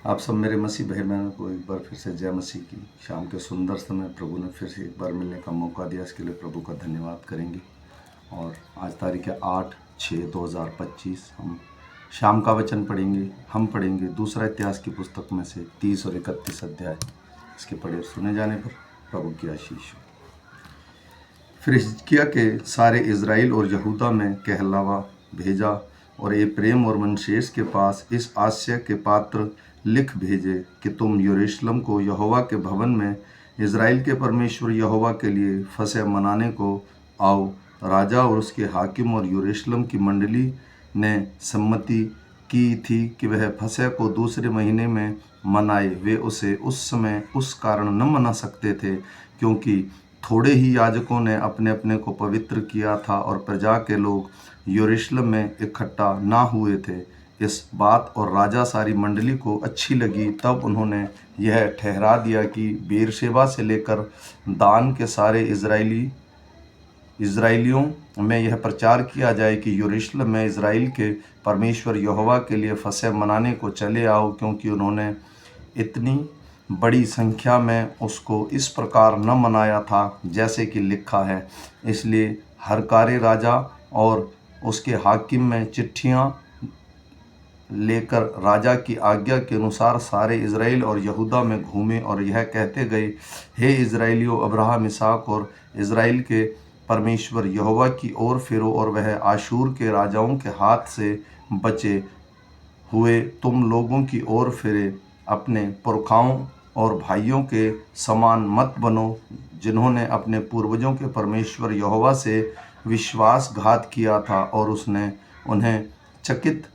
आप सब मेरे मसीह भाई बहनों को एक बार फिर से जय मसीह की। शाम के सुंदर समय प्रभु ने फिर से एक बार मिलने का मौका दिया, इसके लिए प्रभु का धन्यवाद करेंगे। और आज तारीख है 8/6/2025। हम शाम का वचन पढ़ेंगे। हम पढ़ेंगे दूसरा इतिहास की पुस्तक में से 30 और 31 अध्याय। इसके पढ़े और सुने जाने पर प्रभु की आशीष हो। फिर हिजकिय्याह के सारे इज़राइल और यहूदा में कहलावा भेजा और एप्रैम और मनश्शेस के पास इस आशय के पात्र लिख भेजे कि तुम यरूशलेम को यहोवा के भवन में इज़राइल के परमेश्वर यहोवा के लिए फसह मनाने को आओ। राजा और उसके हाकिम और यरूशलेम की मंडली ने सम्मति की थी कि वह फसह को दूसरे महीने में मनाए। वे उसे उस समय उस कारण न मना सकते थे क्योंकि थोड़े ही याजकों ने अपने अपने को पवित्र किया था और प्रजा के लोग यरूशलेम में इकट्ठा ना हुए थे। इस बात और राजा सारी मंडली को अच्छी लगी। तब उन्होंने यह ठहरा दिया कि बेरशेबा से लेकर दान के सारे इज़राइलियों में यह प्रचार किया जाए कि यरूशलेम में इज़राइल के परमेश्वर यहोवा के लिए फसह मनाने को चले आओ, क्योंकि उन्होंने इतनी बड़ी संख्या में उसको इस प्रकार न मनाया था जैसे कि लिखा है। इसलिए हरकारे राजा और उसके हाकिम में चिट्ठियाँ लेकर राजा की आज्ञा के अनुसार सारे इज़राइल और यहूदा में घूमे और यह कहते गए, हे इज़राइलियों, अब्राहम, इसहाक और इज़राइल के परमेश्वर यहोवा की ओर फिरो और वह आशूर के राजाओं के हाथ से बचे हुए तुम लोगों की ओर फिरे। अपने पुरखाओं और भाइयों के समान मत बनो, जिन्होंने अपने पूर्वजों के परमेश्वर यहोवा से विश्वासघात किया था और उसने उन्हें चकित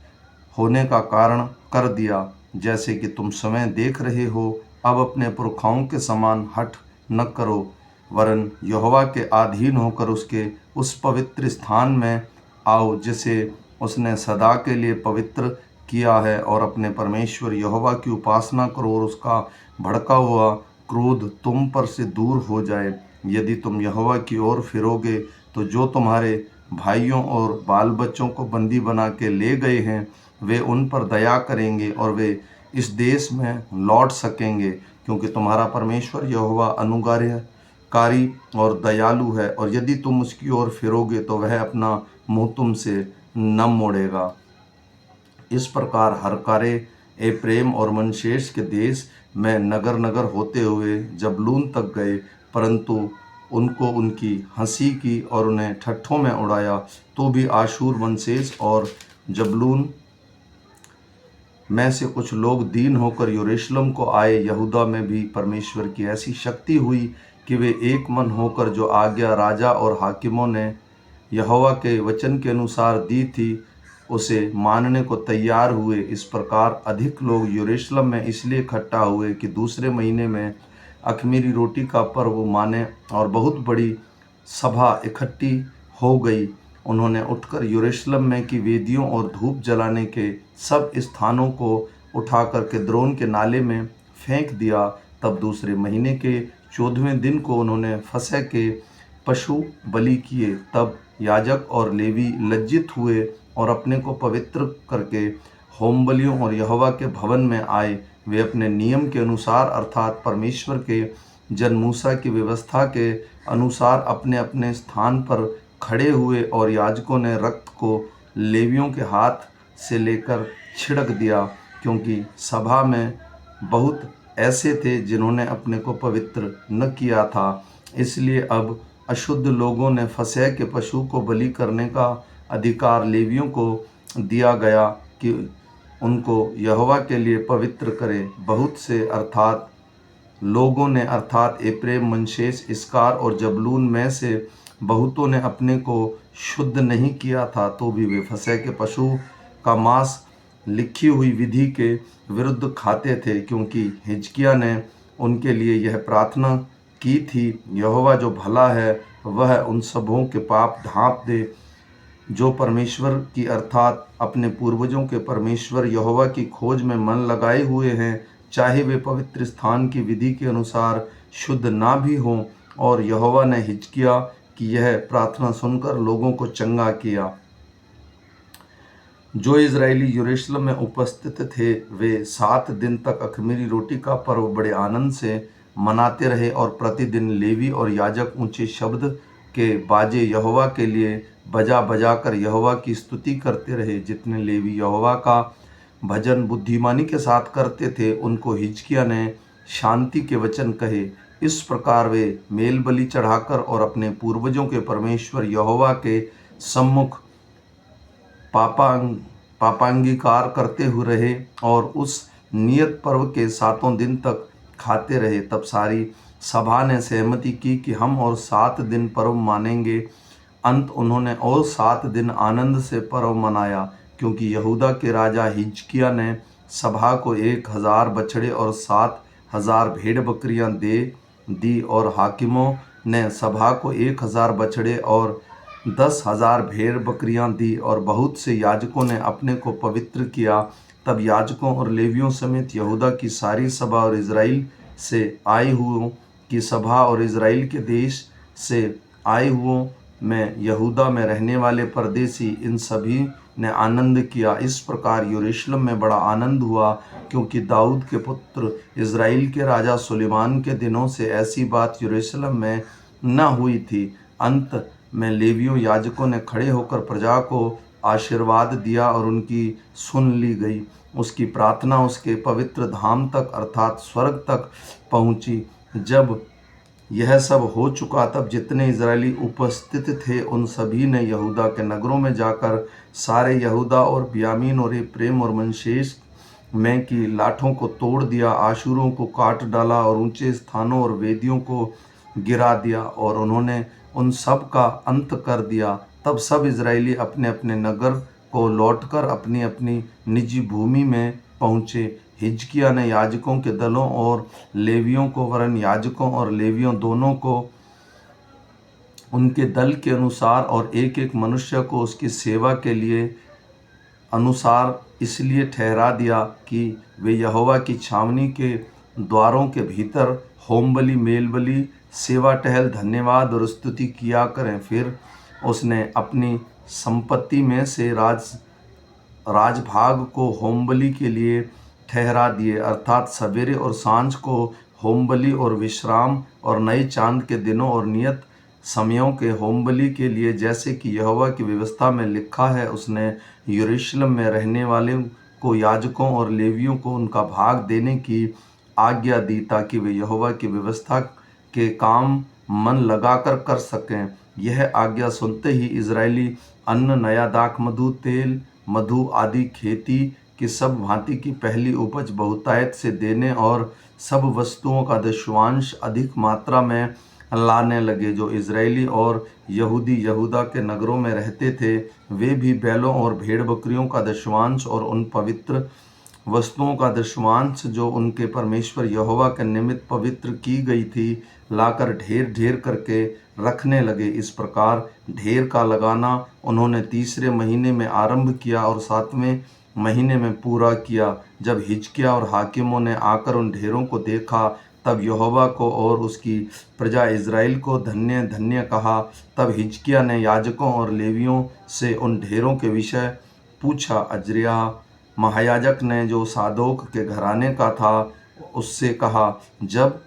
होने का कारण कर दिया। जैसे कि तुम समय देख रहे हो, अब अपने पुरखाओं के समान हठ न करो, वरन यहोवा के अधीन होकर उसके उस पवित्र स्थान में आओ जिसे उसने सदा के लिए पवित्र किया है, और अपने परमेश्वर यहोवा की उपासना करो और उसका भड़का हुआ क्रोध तुम पर से दूर हो जाए। यदि तुम यहोवा की ओर फिरोगे तो जो तुम्हारे भाइयों और बाल बच्चों को बंदी बना के ले गए हैं, वे उन पर दया करेंगे और वे इस देश में लौट सकेंगे, क्योंकि तुम्हारा परमेश्वर यहोवा अनुग्रहकारी और दयालु है। और यदि तुम उसकी ओर फिरोगे तो वह अपना मुंह तुमसे न मोड़ेगा। इस प्रकार हरकारे एप्रैम और मनश्शेस के देश में नगर नगर होते हुए जबूलून तक गए, परंतु उनको उनकी हंसी की और उन्हें ठट्ठों में उड़ाया। तो भी आशूर, मनश्शेस और जबूलून में से कुछ लोग दीन होकर यरूशलेम को आए। यहूदा में भी परमेश्वर की ऐसी शक्ति हुई कि वे एक मन होकर जो आज्ञा राजा और हाकिमों ने यहोवा के वचन के अनुसार दी थी उसे मानने को तैयार हुए। इस प्रकार अधिक लोग यरूशलेम में इसलिए इकट्ठा हुए कि दूसरे महीने में अख़मीरी रोटी का पर्व माने, और बहुत बड़ी सभा इकट्ठी हो गई। उन्होंने उठकर यरूशलेम में की वेदियों और धूप जलाने के सब स्थानों को उठाकर किद्रोन के नाले में फेंक दिया। तब दूसरे महीने के 14वें दिन को उन्होंने फसह के पशु बलि किए। तब याजक और लेवी लज्जित हुए और अपने को पवित्र करके होम बलियों और यहोवा के भवन में आए। वे अपने नियम के अनुसार अर्थात परमेश्वर के जन मूसा की व्यवस्था के अनुसार अपने अपने स्थान पर खड़े हुए, और याजकों ने रक्त को लेवियों के हाथ से लेकर छिड़क दिया, क्योंकि सभा में बहुत ऐसे थे जिन्होंने अपने को पवित्र न किया था। इसलिए अब अशुद्ध लोगों ने फसह के पशु को बलि करने का अधिकार लेवियों को दिया गया कि उनको यहोवा के लिए पवित्र करें। बहुत से अर्थात लोगों ने अर्थात एप्रैम, मनश्शेस, इस्कार और जबूलून में से बहुतों ने अपने को शुद्ध नहीं किया था, तो भी वे फसह के पशु का मांस लिखी हुई विधि के विरुद्ध खाते थे, क्योंकि हिजकिय्याह ने उनके लिए यह प्रार्थना की थी, यहोवा जो भला है वह उन सबों के पाप ढांप दे जो परमेश्वर की अर्थात अपने पूर्वजों के परमेश्वर यहोवा की खोज में मन लगाए हुए हैं, चाहे वे पवित्र स्थान की विधि के अनुसार शुद्ध ना भी हों। और यहोवा ने हिजकिय्याह की यह प्रार्थना सुनकर लोगों को चंगा किया। जो इजरायली यरूशलेम में उपस्थित थे वे 7 दिन तक अख़मीरी रोटी का पर्व बड़े आनंद से मनाते रहे और प्रतिदिन लेवी और याजक ऊंचे शब्द के बाजे यहोवा के लिए बजा बजा कर यहोवा की स्तुति करते रहे। जितने लेवी यहोवा का भजन बुद्धिमानी के साथ करते थे उनको हिजकिय्याह ने शांति के वचन कहे। इस प्रकार वे मेल बलि चढ़ाकर और अपने पूर्वजों के परमेश्वर यहोवा के सम्मुख पापांगीकार करते हुए रहे और उस नियत पर्व के 7 दिन तक खाते रहे। तब सारी सभा ने सहमति की कि हम और 7 दिन पर्व मानेंगे। अंत उन्होंने और 7 दिन आनंद से पर्व मनाया, क्योंकि यहूदा के राजा हिजकिय्याह ने सभा को 1000 बछड़े और 7000 भेड़ बकरियां दे दी और हाकिमों ने सभा को 1000 बछड़े और 10,000 भेड़ बकरियां दी और बहुत से याजकों ने अपने को पवित्र किया। तब याजकों और लेवियों समेत यहूदा की सारी सभा और इज़राइल से आए हुओं की सभा और इज़राइल के देश से आए हुओं में यहूदा में रहने वाले परदेशी इन सभी ने आनंद किया। इस प्रकार यरूशलेम में बड़ा आनंद हुआ, क्योंकि दाऊद के पुत्र इज़राइल के राजा सुलेमान के दिनों से ऐसी बात यरूशलेम में न हुई थी। अंत में लेवियों याजकों ने खड़े होकर प्रजा को आशीर्वाद दिया और उनकी सुन ली गई। उसकी प्रार्थना उसके पवित्र धाम तक अर्थात स्वर्ग तक पहुंची। जब यह सब हो चुका तब जितने इजरायली उपस्थित थे उन सभी ने यहूदा के नगरों में जाकर सारे यहूदा और बियामीन और एप्रैम और मनश्शेस में की लाठों को तोड़ दिया, आशुरों को काट डाला और ऊंचे स्थानों और वेदियों को गिरा दिया और उन्होंने उन सब का अंत कर दिया। तब सब इजरायली अपने अपने नगर को लौटकर अपनी अपनी निजी भूमि में पहुँचे। हिजकिय्याह ने याजकों के दलों और लेवियों को वरन याजकों और लेवियों दोनों को उनके दल के अनुसार और एक एक मनुष्य को उसकी सेवा के लिए अनुसार इसलिए ठहरा दिया कि वे यहोवा की छावनी के द्वारों के भीतर होम बलि, मेल बलि, सेवा टहल, धन्यवाद और स्तुति किया करें। फिर उसने अपनी संपत्ति में से राजभाग को होम बलि के लिए ठहरा दिए, अर्थात सवेरे और सांझ को होम बलि और विश्राम और नए चांद के दिनों और नियत समयों के होम बलि के लिए, जैसे कि यहोवा की व्यवस्था में लिखा है। उसने यरूशलेम में रहने वाले को याजकों और लेवियों को उनका भाग देने की आज्ञा दी, ताकि वे यहोवा की व्यवस्था के काम मन लगाकर कर सकें। यह आज्ञा सुनते ही इजरायली अन्न, नया दाख मधु, तेल, मधु आदि खेती की सब भांति की पहली उपज बहुतायत से देने और सब वस्तुओं का दशवांश अधिक मात्रा में लाने लगे। जो इजरायली और यहूदी यहूदा के नगरों में रहते थे वे भी बैलों और भेड़ बकरियों का दशवांश और उन पवित्र वस्तुओं का दशवांश जो उनके परमेश्वर यहोवा के निमित्त पवित्र की गई थी लाकर ढेर ढेर करके रखने लगे। इस प्रकार ढेर का लगाना उन्होंने 3रे महीने में आरंभ किया और 7वें महीने में पूरा किया। जब हिजकिय्याह और हाकिमों ने आकर उन ढेरों को देखा तब यहोवा को और उसकी प्रजा इज़राइल को धन्य धन्य कहा। तब हिजकिय्याह ने याजकों और लेवियों से उन ढेरों के विषय पूछा। अजर्याह महायाजक ने, जो सादोक के घराने का था, उससे कहा, जब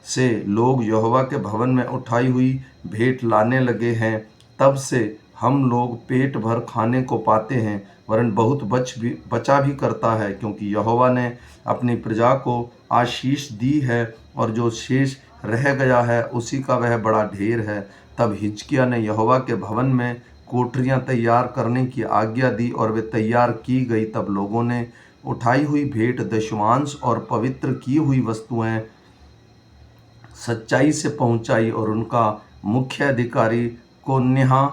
से लोग यहोवा के भवन में उठाई हुई भेंट लाने लगे हैं तब से हम लोग पेट भर खाने को पाते हैं, वरन बहुत बचा भी करता है, क्योंकि यहोवा ने अपनी प्रजा को आशीष दी है और जो शेष रह गया है उसी का वह बड़ा ढेर है। तब हिजकिय्याह ने यहोवा के भवन में कोठरियां तैयार करने की आज्ञा दी और वे तैयार की गई। तब लोगों ने उठाई हुई भेंट, दशमांश और पवित्र की हुई वस्तुएं सच्चाई से पहुंचाई और उनका मुख्य अधिकारी कोन्याह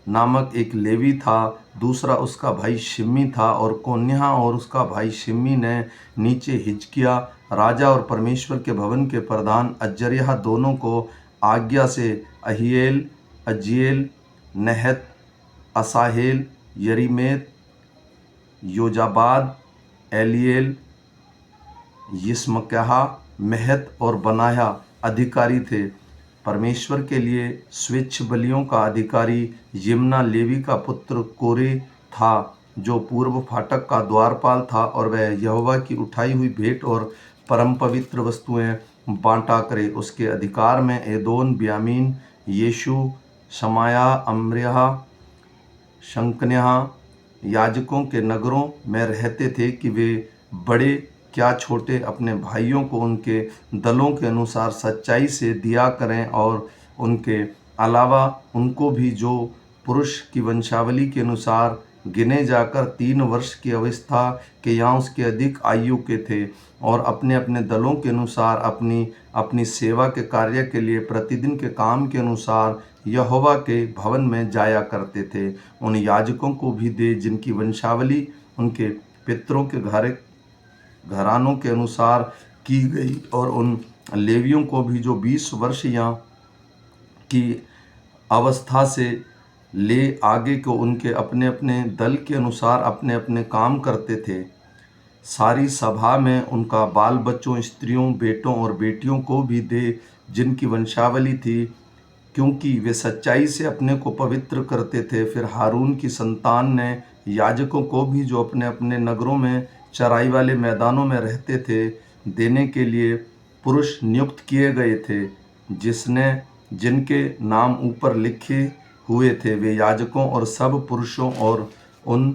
नामक एक लेवी था, दूसरा उसका भाई शिमी था। और कोन्याह और उसका भाई शिमी ने नीचे हिजकिय्याह राजा और परमेश्वर के भवन के प्रधान अजर्याह दोनों को आज्ञा से अहिएल, अजीएल, नहत, असाहेल, यरीमेत, योजाबाद, एलिएल, यिस्मक्याह, महत और बनाया अधिकारी थे। परमेश्वर के लिए स्वेच्छ बलियों का अधिकारी यिम्ना लेवी का पुत्र कोरे था। जो पूर्व फाटक का द्वारपाल था, और वह यहोवा की उठाई हुई भेंट और परम पवित्र वस्तुएं बांटा करे। उसके अधिकार में एदोन, ब्यामीन, यीशु, शमाया, अम्रिया, शंकन्याह याजकों के नगरों में रहते थे कि वे बड़े क्या छोटे अपने भाइयों को उनके दलों के अनुसार सच्चाई से दिया करें, और उनके अलावा उनको भी जो पुरुष की वंशावली के अनुसार गिने जाकर 3 वर्ष की अवस्था के या उसके अधिक आयु के थे, और अपने अपने दलों के अनुसार अपनी अपनी सेवा के कार्य के लिए प्रतिदिन के काम के अनुसार यहोवा के भवन में जाया करते थे। उन याजकों को भी दे जिनकी वंशावली उनके पितरों के घरानों के अनुसार की गई, और उन लेवियों को भी जो 20 वर्ष या की अवस्था से ले आगे को उनके अपने अपने दल के अनुसार अपने अपने काम करते थे। सारी सभा में उनका बाल बच्चों, स्त्रियों, बेटों और बेटियों को भी दे जिनकी वंशावली थी, क्योंकि वे सच्चाई से अपने को पवित्र करते थे। फिर हारून की संतान ने याजकों को भी जो अपने अपने नगरों में चराई वाले मैदानों में रहते थे देने के लिए पुरुष नियुक्त किए गए थे, जिनके नाम ऊपर लिखे हुए थे। वे याजकों और सब पुरुषों और उन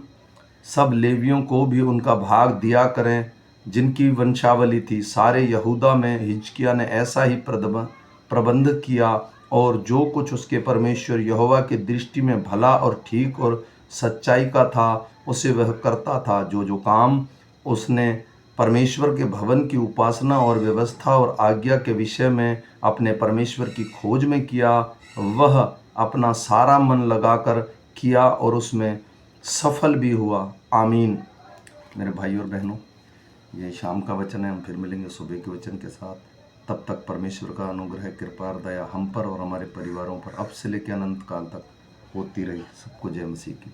सब लेवियों को भी उनका भाग दिया करें जिनकी वंशावली थी। सारे यहूदा में हिजकिय्याह ने ऐसा ही प्रबंध किया, और जो कुछ उसके परमेश्वर यहोवा की दृष्टि में भला और ठीक और सच्चाई का था उसे वह करता था। जो जो काम उसने परमेश्वर के भवन की उपासना और व्यवस्था और आज्ञा के विषय में अपने परमेश्वर की खोज में किया, वह अपना सारा मन लगाकर किया और उसमें सफल भी हुआ। आमीन। मेरे भाई और बहनों, ये शाम का वचन है। हम फिर मिलेंगे सुबह के वचन के साथ। तब तक परमेश्वर का अनुग्रह, कृपा और दया हम पर और हमारे परिवारों पर अब से लेकर अनंत काल तक होती रही। सबको जय मसीह की।